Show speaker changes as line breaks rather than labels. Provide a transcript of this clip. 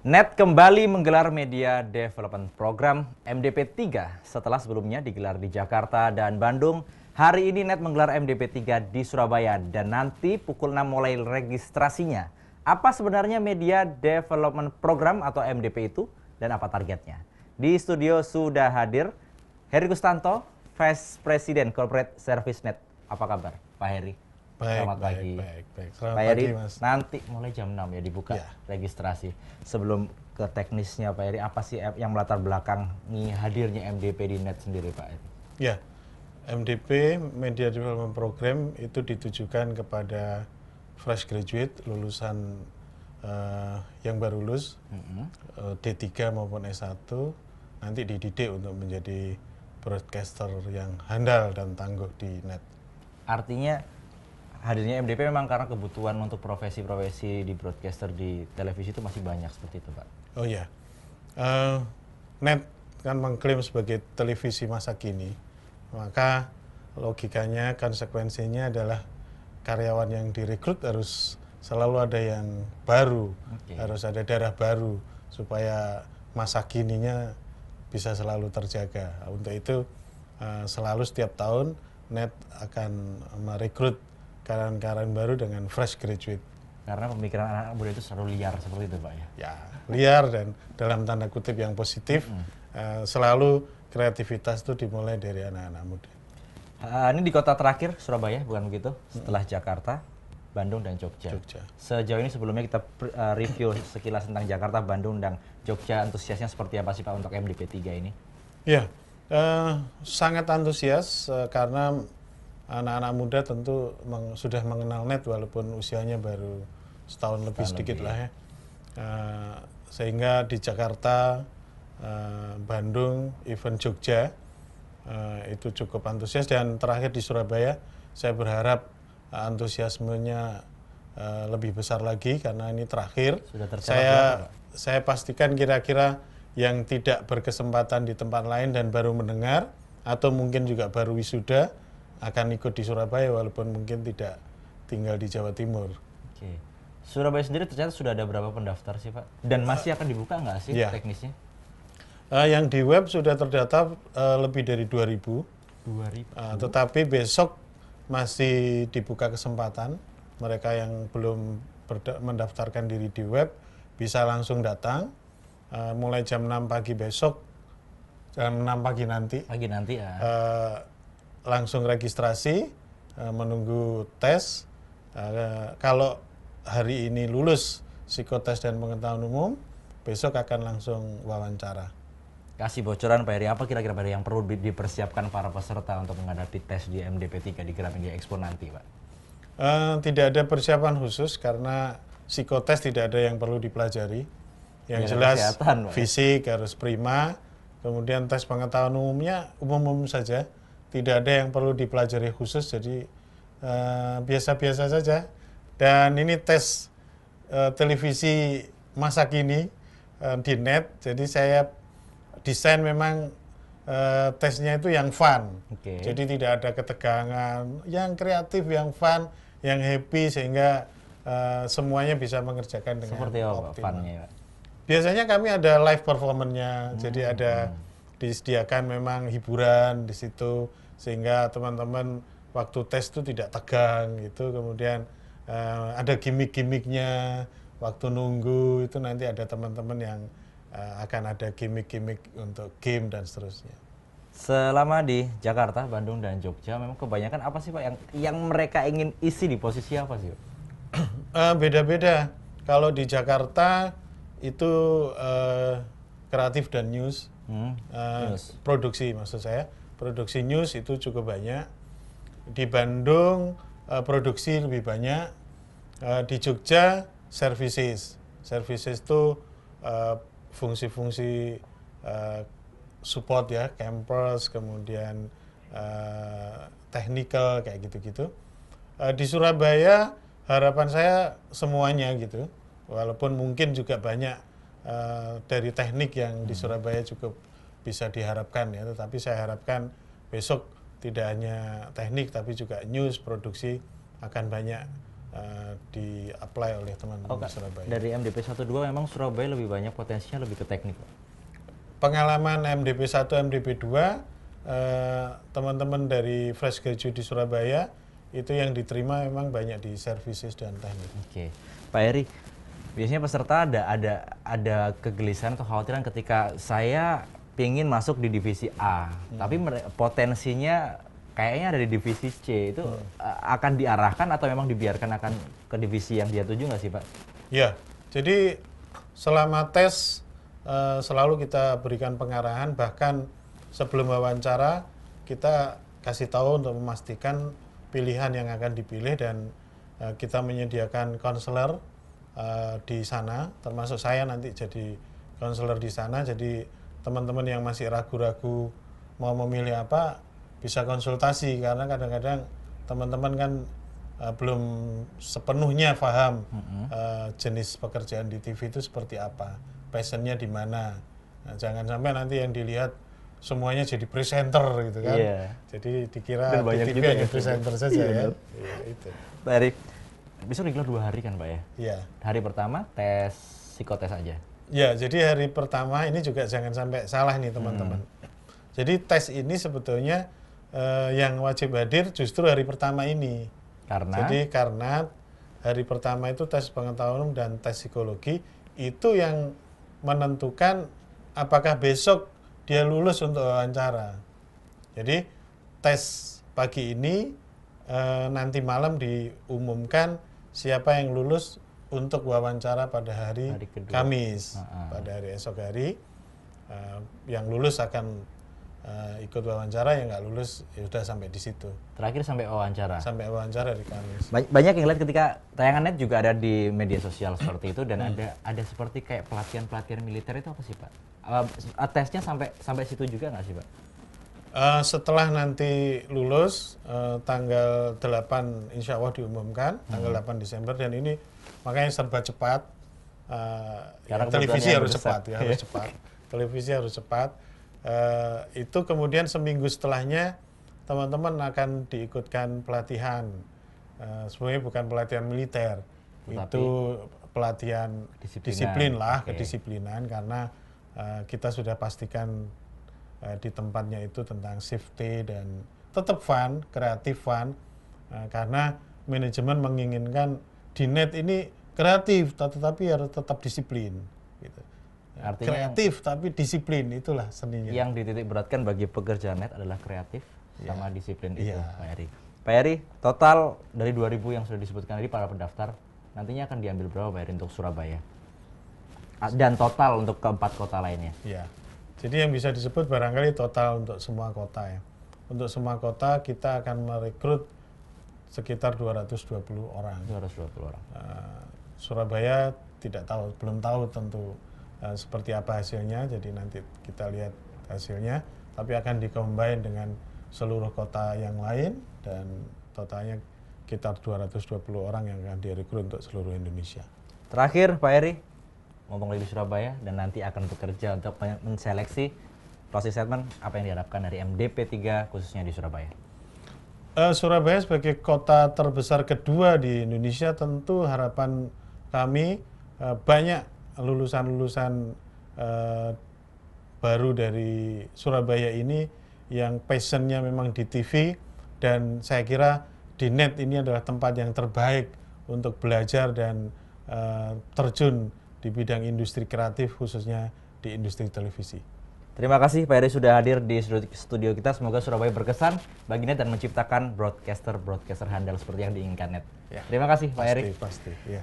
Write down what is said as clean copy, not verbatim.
NET kembali menggelar Media Development Program MDP 3 setelah sebelumnya digelar di Jakarta dan Bandung. Hari ini NET menggelar MDP 3 di Surabaya dan nanti pukul 6 mulai registrasinya. Apa sebenarnya Media Development Program atau MDP itu dan apa targetnya? Di studio sudah hadir Heri Kustanto, Vice President Corporate Service NET. Apa kabar Pak Heri? Selamat pagi.
Selamat
Pak
pagi,
Heri,
Mas.
nanti mulai jam 6 ya dibuka registrasi. Sebelum ke teknisnya Pak Heri, apa sih yang melatar belakangi hadirnya MDP di NET sendiri Pak Heri?
Ya, MDP Media Development Program itu ditujukan kepada fresh graduate lulusan yang baru lulus D3 maupun S1 nanti dididik untuk menjadi broadcaster yang handal dan tangguh di NET.
Artinya hadirnya MDP memang karena kebutuhan untuk profesi-profesi di broadcaster di televisi itu masih banyak seperti itu Pak?
Oh ya, NET kan mengklaim sebagai televisi masa kini, maka logikanya, konsekuensinya adalah karyawan yang direkrut harus selalu ada yang baru, harus ada darah baru supaya masa kininya bisa selalu terjaga. Untuk itu selalu setiap tahun NET akan merekrut karyawan-karyawan baru dengan fresh graduate.
Karena pemikiran anak-anak muda itu selalu liar seperti itu Pak ya?
Ya, liar dan dalam tanda kutip yang positif, selalu kreativitas itu dimulai dari anak-anak muda.
Ini di kota terakhir Surabaya, bukan begitu? Setelah Jakarta, Bandung, dan Jogja. Sejauh ini sebelumnya kita review sekilas tentang Jakarta, Bandung, dan Jogja. Antusiasnya seperti apa sih Pak untuk MDP 3 ini?
Ya, sangat antusias karena anak-anak muda tentu sudah mengenal NET walaupun usianya baru setahun lebih sedikit lah ya. Sehingga di Jakarta, Bandung, even Jogja itu cukup antusias, dan terakhir di Surabaya saya berharap antusiasmenya lebih besar lagi karena ini terakhir. Saya pastikan kira-kira yang tidak berkesempatan di tempat lain dan baru mendengar atau mungkin juga baru wisuda akan ikut di Surabaya walaupun mungkin tidak tinggal di Jawa Timur.
Oke. Surabaya sendiri ternyata sudah ada berapa pendaftar sih Pak? Dan masih akan dibuka nggak sih teknisnya?
Yang di web sudah terdata lebih dari 2.000. Tetapi besok masih dibuka kesempatan. Mereka yang belum mendaftarkan diri di web bisa langsung datang. Mulai jam 6 pagi besok, jam 6 pagi nanti. Langsung registrasi, menunggu tes. Kalau hari ini lulus psikotes dan pengetahuan umum, besok akan langsung wawancara.
Kasih bocoran Pak Heri, apa kira-kira Pak Heri yang perlu dipersiapkan para peserta untuk menghadapi tes di MDP 3 di Gramedia Expo nanti Pak?
Tidak ada persiapan khusus karena psikotes tidak ada yang perlu dipelajari. Yang jelas fisik harus prima, kemudian tes pengetahuan umumnya umum-umum saja. Tidak ada yang perlu dipelajari khusus, jadi biasa-biasa saja. Dan ini tes televisi masa kini di NET, jadi saya desain memang tesnya itu yang fun. Jadi tidak ada ketegangan, yang kreatif, yang fun, yang happy, sehingga semuanya bisa mengerjakan dengan
seperti apa
optimal.
funnya Pak?
Biasanya kami ada live performance-nya, jadi ada disediakan memang hiburan di situ sehingga teman-teman waktu tes itu tidak tegang gitu. Kemudian ada gimmick-gimmicknya waktu nunggu itu, nanti ada teman-teman yang akan ada gimmick-gimmick untuk game dan seterusnya.
Selama di Jakarta, Bandung, dan Jogja memang kebanyakan apa sih Pak yang mereka ingin isi di posisi apa sih Pak?
Beda-beda. Kalau di Jakarta itu kreatif dan news. Produksi maksud saya, produksi news itu cukup banyak. Di Bandung produksi lebih banyak. Di Jogja services itu fungsi-fungsi support ya, campus, kemudian technical kayak gitu-gitu. Di Surabaya harapan saya semuanya gitu, walaupun mungkin juga banyak dari teknik yang di Surabaya cukup bisa diharapkan ya, tetapi saya harapkan besok tidak hanya teknik tapi juga news, produksi akan banyak di-apply oleh teman-teman di Surabaya.
Dari MDP 1-2 memang Surabaya lebih banyak potensinya lebih ke teknik, Pak?
Pengalaman MDP 1, MDP 2, teman-teman dari fresh graduate di Surabaya itu yang diterima memang banyak di services dan teknik.
Oke, Pak Heri, biasanya peserta ada kegelisahan atau khawatiran ketika saya ingin masuk di divisi A, tapi potensinya kayaknya ada di divisi C, itu akan diarahkan atau memang dibiarkan akan ke divisi yang dia tuju nggak sih, Pak?
Ya, jadi selama tes selalu kita berikan pengarahan, bahkan sebelum wawancara kita kasih tahu untuk memastikan pilihan yang akan dipilih, dan kita menyediakan konselor di sana, termasuk saya nanti jadi konselor di sana. Jadi teman-teman yang masih ragu-ragu mau memilih apa bisa konsultasi, karena kadang-kadang teman-teman kan belum sepenuhnya paham jenis pekerjaan di TV itu seperti apa, passionnya di mana. Nah, jangan sampai nanti yang dilihat semuanya jadi presenter gitu kan. Jadi dikira di TV hanya presenter saja ya. Itu.
Pak Heri, besok digelar 2 hari kan, Pak ya?
Iya.
Hari pertama tes psikotes aja.
Ya, jadi hari pertama ini juga jangan sampai salah nih teman-teman. Jadi tes ini sebetulnya yang wajib hadir justru hari pertama ini. Jadi karena hari pertama itu tes pengetahuan umum dan tes psikologi itu yang menentukan apakah besok dia lulus untuk wawancara. Jadi tes pagi ini nanti malam diumumkan siapa yang lulus untuk wawancara pada hari Kamis. Pada hari esok hari yang lulus akan ikut wawancara, yang nggak lulus ya sudah sampai di situ.
Terakhir sampai wawancara.
Sampai wawancara di Kamis.
Banyak yang lihat ketika tayangan net juga ada di media sosial seperti itu, dan ada seperti kayak pelatihan militer, itu apa sih, Pak? Tesnya sampai situ juga nggak sih, Pak?
Setelah nanti lulus tanggal 8 insya Allah diumumkan, tanggal 8 Desember, dan ini makanya serba cepat. Ya, televisi harus cepat ya, harus cepat. Televisi harus cepat. Itu kemudian seminggu setelahnya teman-teman akan diikutkan pelatihan. Sebenarnya bukan pelatihan militer, itu pelatihan disiplin lah, kedisiplinan, karena kita sudah pastikan di tempatnya itu tentang safety dan tetap fun, kreatif fun, karena manajemen menginginkan di net ini kreatif tetapi harus tetap disiplin gitu. Artinya kreatif tapi disiplin, itulah seninya.
Yang dititik beratkan bagi pekerja net adalah kreatif sama disiplin itu, Pak Heri. Pak Heri, total dari 2000 yang sudah disebutkan tadi para pendaftar, nantinya akan diambil berapa, Pak Heri, untuk Surabaya? Dan total untuk keempat kota lainnya?
Iya. Jadi yang bisa disebut barangkali total untuk semua kota ya. Untuk semua kota kita akan merekrut sekitar 220 orang.
220 orang.
Surabaya belum tahu tentu seperti apa hasilnya, jadi nanti kita lihat hasilnya, tapi akan dikombin dengan seluruh kota yang lain, dan totalnya sekitar 220 orang yang akan direkrut untuk seluruh Indonesia.
Terakhir, Pak Heri, ngomong lagi di Surabaya dan nanti akan bekerja untuk menseleksi, closing statement apa yang diharapkan dari MDP 3 khususnya di Surabaya?
Surabaya sebagai kota terbesar kedua di Indonesia, tentu harapan kami banyak lulusan-lulusan baru dari Surabaya ini yang passionnya memang di TV, dan saya kira di net ini adalah tempat yang terbaik untuk belajar dan terjun di bidang industri kreatif, khususnya di industri televisi.
Terima kasih Pak Heri sudah hadir di studio kita. Semoga Surabaya berkesan bagi net dan menciptakan broadcaster handal seperti yang diinginkan net. Terima kasih Pak Heri.
Pasti, ya.